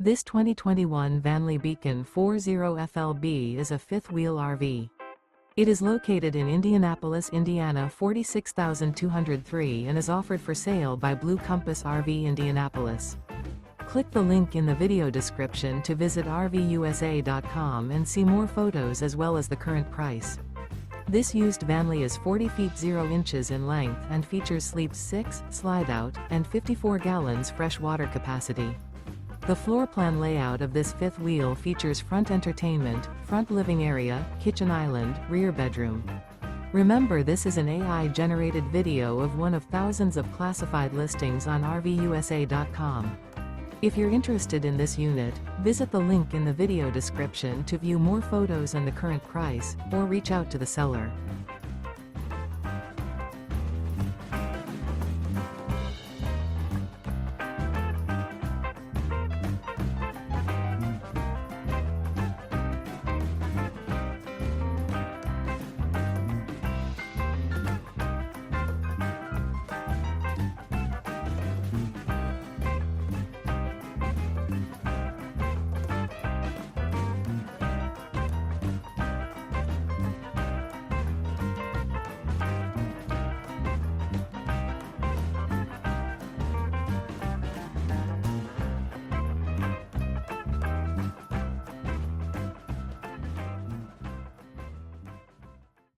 This 2021 Vanleigh Beacon 40FLB is a fifth-wheel RV. It is located in Indianapolis, Indiana 46203 and is offered for sale by Blue Compass RV Indianapolis. Click the link in the video description to visit RVUSA.com and see more photos as well as the current price. This used Vanleigh is 40 feet 0 inches in length and features sleeps 6, slide-out, and 54 gallons fresh water capacity. The floor plan layout of this fifth wheel features front entertainment, front living area, kitchen island, rear bedroom. Remember, this is an AI-generated video of one of thousands of classified listings on RVUSA.com. If you're interested in this unit, visit the link in the video description to view more photos and the current price, or reach out to the seller.